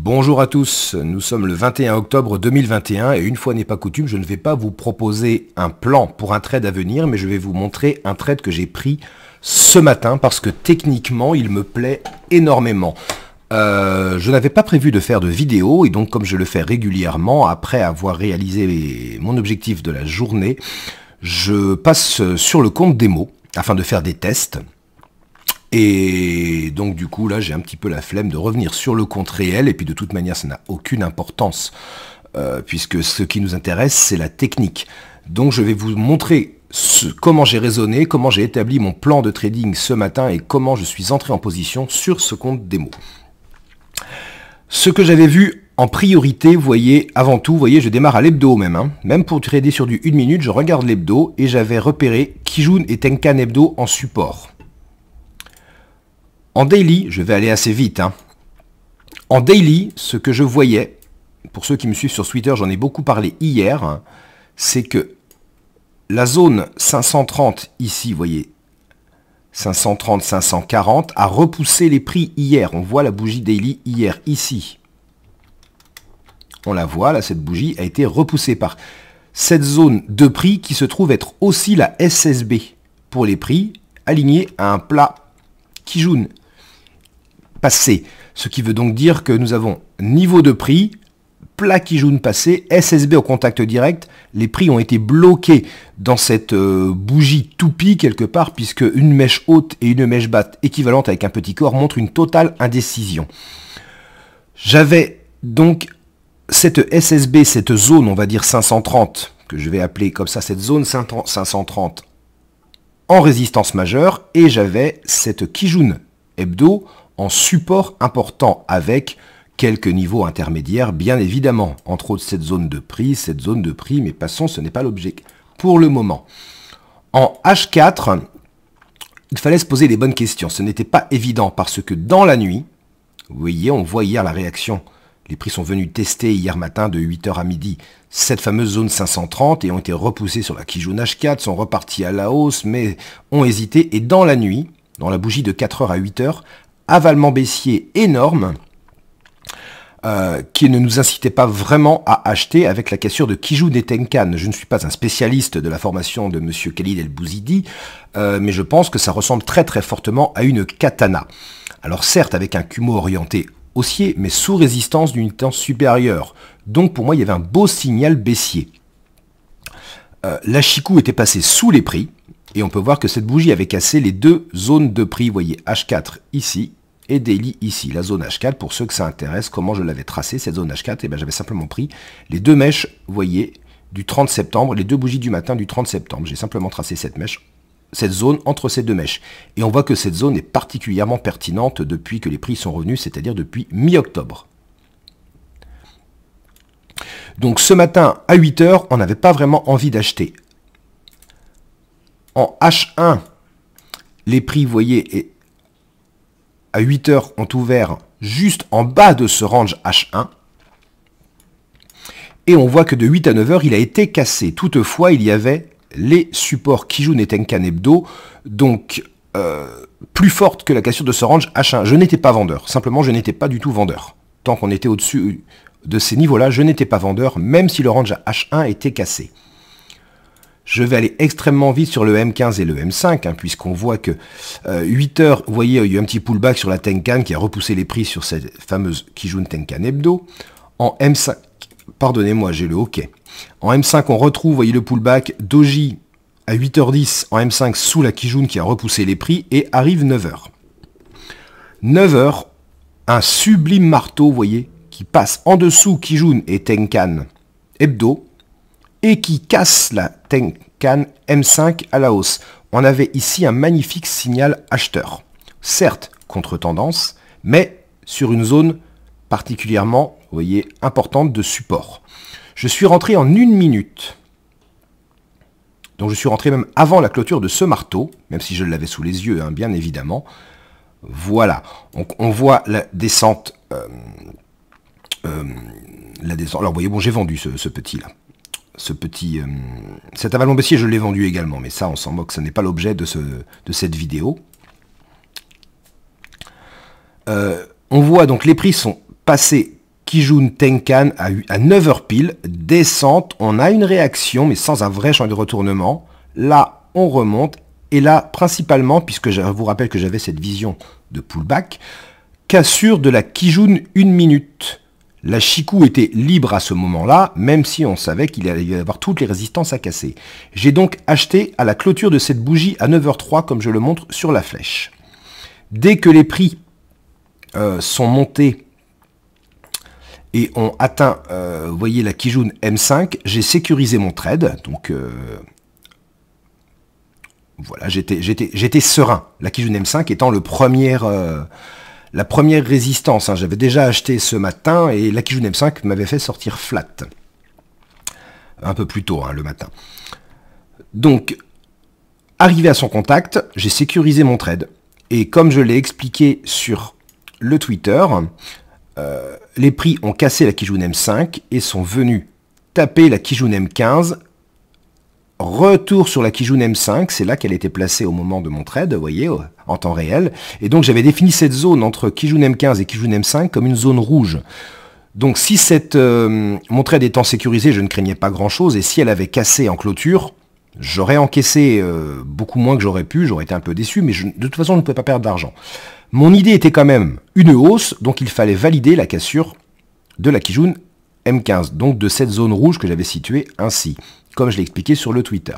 Bonjour à tous, nous sommes le 21 octobre 2021 et une fois n'est pas coutume, je ne vais pas vous proposer un plan pour un trade à venir, mais je vais vous montrer un trade que j'ai pris ce matin parce que techniquement il me plaît énormément. Je n'avais pas prévu de faire de vidéo et donc comme je le fais régulièrement, après avoir réalisé mon objectif de la journée, je passe sur le compte démo afin de faire des tests. Et donc du coup là j'ai un petit peu la flemme de revenir sur le compte réel et puis de toute manière ça n'a aucune importance puisque ce qui nous intéresse c'est la technique. Donc je vais vous montrer comment j'ai raisonné, comment j'ai établi mon plan de trading ce matin et comment je suis entré en position sur ce compte démo. Ce que j'avais vu en priorité, vous voyez, avant tout, vous voyez, je démarre à l'hebdo même. Même pour trader sur du 1 minute, je regarde l'hebdo et j'avais repéré Kijun et Tenkan hebdo en support. En daily, je vais aller assez vite. En daily, ce que je voyais, pour ceux qui me suivent sur Twitter, j'en ai beaucoup parlé hier, c'est que la zone 530 ici, vous voyez, 530, 540, a repoussé les prix hier. On voit la bougie daily hier ici. On la voit, là, cette bougie a été repoussée par cette zone de prix qui se trouve être aussi la SSB pour les prix alignés à un plat Kijun passé. Ce qui veut donc dire que nous avons niveau de prix, plat Kijun passé, SSB au contact direct. Les prix ont été bloqués dans cette bougie toupie quelque part puisque une mèche haute et une mèche basse équivalente avec un petit corps montrent une totale indécision. J'avais donc cette SSB, cette zone, on va dire 530, que je vais appeler comme ça, cette zone 530 en résistance majeure et j'avais cette Kijun hebdo en support important avec quelques niveaux intermédiaires, bien évidemment, entre autres cette zone de prix, mais passons, ce n'est pas l'objet pour le moment. En H4, il fallait se poser les bonnes questions. Ce n'était pas évident parce que dans la nuit, vous voyez, on voit hier la réaction. Les prix sont venus tester hier matin de 8h à midi cette fameuse zone 530 et ont été repoussés sur la Kijun H4, sont repartis à la hausse, mais ont hésité. Et dans la nuit, dans la bougie de 4h à 8h, avalement baissier énorme qui ne nous incitait pas vraiment à acheter avec la cassure de Kijun et Tenkan. Je ne suis pas un spécialiste de la formation de M. Khalid El-Bouzidi, mais je pense que ça ressemble très très fortement à une katana. Alors certes avec un Kumo orienté haussier, mais sous résistance d'une tendance supérieure. Donc pour moi il y avait un beau signal baissier. La Chikou était passée sous les prix, et on peut voir que cette bougie avait cassé les deux zones de prix, vous voyez H4 ici, et daily ici, la zone H4, pour ceux que ça intéresse, comment je l'avais tracé, cette zone H4, et bien j'avais simplement pris les deux mèches, vous voyez, du 30 septembre, les deux bougies du matin du 30 septembre, j'ai simplement tracé cette mèche, cette zone entre ces deux mèches. Et on voit que cette zone est particulièrement pertinente depuis que les prix sont revenus, c'est-à-dire depuis mi-octobre. Donc ce matin, à 8h, on n'avait pas vraiment envie d'acheter. En H1, les prix, vous voyez, à 8h ont ouvert juste en bas de ce range H1. Et on voit que de 8 à 9h, il a été cassé. Toutefois, il y avait les supports Kijun et Tenkan hebdo, donc plus fortes que la cassure de ce range H1. Je n'étais pas vendeur, simplement je n'étais pas du tout vendeur. Tant qu'on était au-dessus de ces niveaux-là, je n'étais pas vendeur, même si le range H1 était cassé. Je vais aller extrêmement vite sur le M15 et le M5, puisqu'on voit que 8h, vous voyez, il y a eu un petit pullback sur la Tenkan qui a repoussé les prix sur cette fameuse Kijun Tenkan hebdo. En M5, pardonnez-moi, j'ai le hockey. En M5, on retrouve, vous voyez, le pullback Doji à 8h10 en M5 sous la Kijun qui a repoussé les prix et arrive 9h. 9h, un sublime marteau, vous voyez, qui passe en dessous Kijun et Tenkan hebdo, et qui casse la Tenkan M5 à la hausse. On avait ici un magnifique signal acheteur. Certes, contre-tendance, mais sur une zone particulièrement, vous voyez, importante de support. Je suis rentré en 1 minute. Donc je suis rentré même avant la clôture de ce marteau, même si je l'avais sous les yeux, bien évidemment. Voilà. Donc on voit la descente. Alors vous voyez, bon, j'ai vendu ce petit-là. Cet avalement baissier, je l'ai vendu également, mais ça, on s'en moque, ce n'est pas l'objet de cette vidéo. On voit donc les prix sont passés Kijun Tenkan à 9 heures pile, descente, on a une réaction, mais sans un vrai champ de retournement. Là, on remonte, et là, principalement, puisque je vous rappelle que j'avais cette vision de pullback, cassure de la Kijun 1 minute. La Chikou était libre à ce moment-là, même si on savait qu'il allait y avoir toutes les résistances à casser. J'ai donc acheté à la clôture de cette bougie à 9h03, comme je le montre sur la flèche. Dès que les prix sont montés et ont atteint, vous voyez, la Kijun M5, j'ai sécurisé mon trade. Donc, voilà, j'étais serein. La Kijun M5 étant la première résistance, hein. J'avais déjà acheté ce matin et la Kijun M5 m'avait fait sortir flat. Un peu plus tôt, hein, le matin. Donc, arrivé à son contact, j'ai sécurisé mon trade. Et comme je l'ai expliqué sur le Twitter, les prix ont cassé la Kijun M5 et sont venus taper la Kijun M15. Retour sur la Kijun M5, c'est là qu'elle était placée au moment de mon trade, vous voyez, en temps réel. Et donc j'avais défini cette zone entre Kijun M15 et Kijun M5 comme une zone rouge. Donc si mon trade étant sécurisé, je ne craignais pas grand-chose. Et si elle avait cassé en clôture, j'aurais encaissé beaucoup moins que j'aurais pu. J'aurais été un peu déçu, mais de toute façon, je ne pouvais pas perdre d'argent. Mon idée était quand même une hausse, donc il fallait valider la cassure de la Kijun M15, donc de cette zone rouge que j'avais située ainsi, comme je l'ai expliqué sur le Twitter.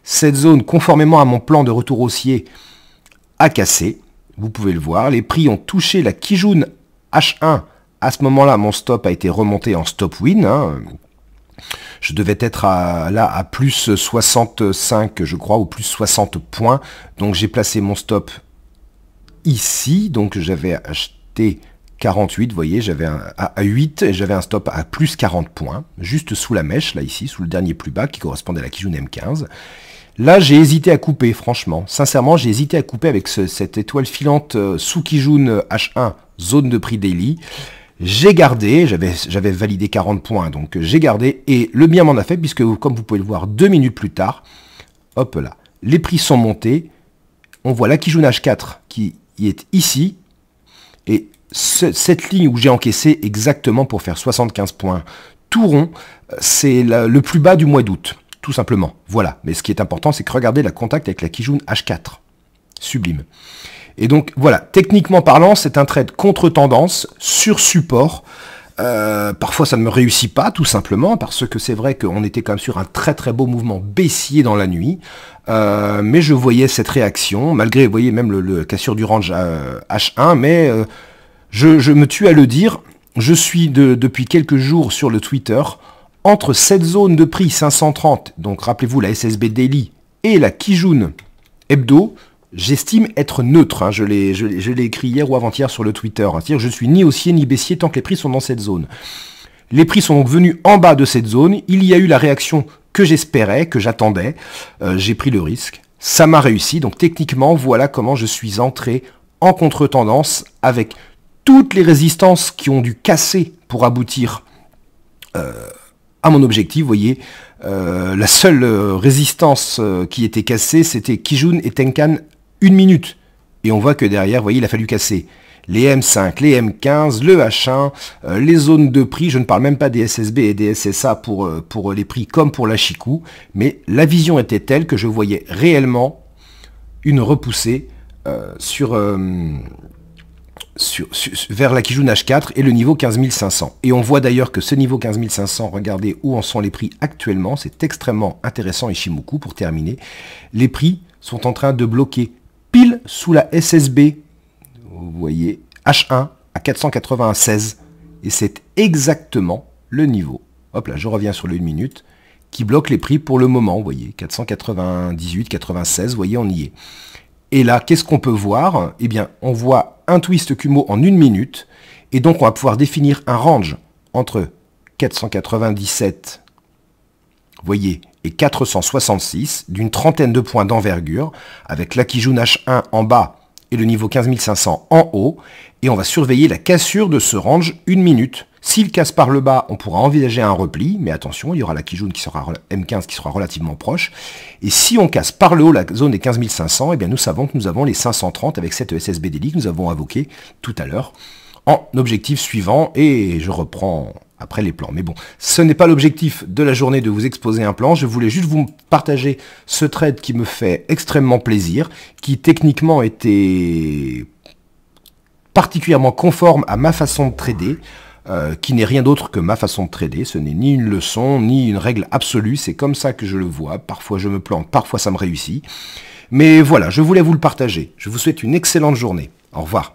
Cette zone, conformément à mon plan de retour haussier, a cassé. Vous pouvez le voir. Les prix ont touché la Kijun H1. À ce moment-là, mon stop a été remonté en stop win. Hein. Je devais être là à plus 65, je crois, ou plus 60 points. Donc j'ai placé mon stop ici. Donc j'avais acheté 48, vous voyez, j'avais à 8 et j'avais un stop à plus 40 points, juste sous la mèche, là ici, sous le dernier plus bas qui correspondait à la Kijun M15. Là, j'ai hésité à couper, franchement. Sincèrement, j'ai hésité à couper avec cette étoile filante sous Kijun H1, zone de prix daily. J'ai gardé, j'avais validé 40 points, donc j'ai gardé, et le bien m'en a fait, puisque comme vous pouvez le voir 2 minutes plus tard, hop là, les prix sont montés, on voit la Kijun H4 qui est ici, et cette ligne où j'ai encaissé exactement pour faire 75 points tout rond, c'est le plus bas du mois d'août, tout simplement. Voilà, mais ce qui est important, c'est que regardez la contact avec la Kijun H4. Sublime. Et donc, voilà, techniquement parlant, c'est un trade contre-tendance, sur support. Parfois, ça ne me réussit pas, tout simplement, parce que c'est vrai qu'on était quand même sur un très très beau mouvement baissier dans la nuit. Mais je voyais cette réaction, malgré, vous voyez, même le cassure du range H1, mais... Je me tue à le dire, je suis depuis quelques jours sur le Twitter, entre cette zone de prix 530, donc rappelez-vous la SSB Daily, et la Kijun Hebdo, j'estime être neutre. Hein, je l'ai écrit hier ou avant-hier sur le Twitter. Hein, c'est-à-dire je suis ni haussier ni baissier tant que les prix sont dans cette zone. Les prix sont donc venus en bas de cette zone, il y a eu la réaction que j'espérais, que j'attendais, j'ai pris le risque, ça m'a réussi, donc techniquement, voilà comment je suis entré en contre-tendance avec toutes les résistances qui ont dû casser pour aboutir à mon objectif. Vous voyez, la seule résistance qui était cassée, c'était Kijun et Tenkan 1 minute. Et on voit que derrière, vous voyez, il a fallu casser les M5, les M15, le H1, les zones de prix. Je ne parle même pas des SSB et des SSA pour les prix comme pour la Chikou. Mais la vision était telle que je voyais réellement une repoussée vers la Kijun H4 et le niveau 15 500. Et on voit d'ailleurs que ce niveau 15 500, regardez où en sont les prix actuellement, c'est extrêmement intéressant Ishimoku pour terminer. Les prix sont en train de bloquer pile sous la SSB, vous voyez, H1 à 496, et c'est exactement le niveau, hop là, je reviens sur le 1 minute, qui bloque les prix pour le moment, vous voyez, 498, 96, vous voyez, on y est. Et là, qu'est-ce qu'on peut voir? Eh bien, on voit un twist Kumo en 1 minute, et donc on va pouvoir définir un range entre 497, vous voyez, et 466, d'une trentaine de points d'envergure, avec la Kijun H1 en bas et le niveau 15 500 en haut, et on va surveiller la cassure de ce range 1 minute. S'il casse par le bas, on pourra envisager un repli, mais attention, il y aura la Kijun qui sera M15 qui sera relativement proche. Et si on casse par le haut la zone des 15 500, eh bien nous savons que nous avons les 530 avec cette SSB Daily que nous avons invoqué tout à l'heure en objectif suivant et je reprends après les plans. Mais bon, ce n'est pas l'objectif de la journée de vous exposer un plan. Je voulais juste vous partager ce trade qui me fait extrêmement plaisir, qui techniquement était particulièrement conforme à ma façon de trader, qui n'est rien d'autre que ma façon de trader. Ce n'est ni une leçon, ni une règle absolue. C'est comme ça que je le vois. Parfois je me plante, parfois ça me réussit. Mais voilà, je voulais vous le partager. Je vous souhaite une excellente journée. Au revoir.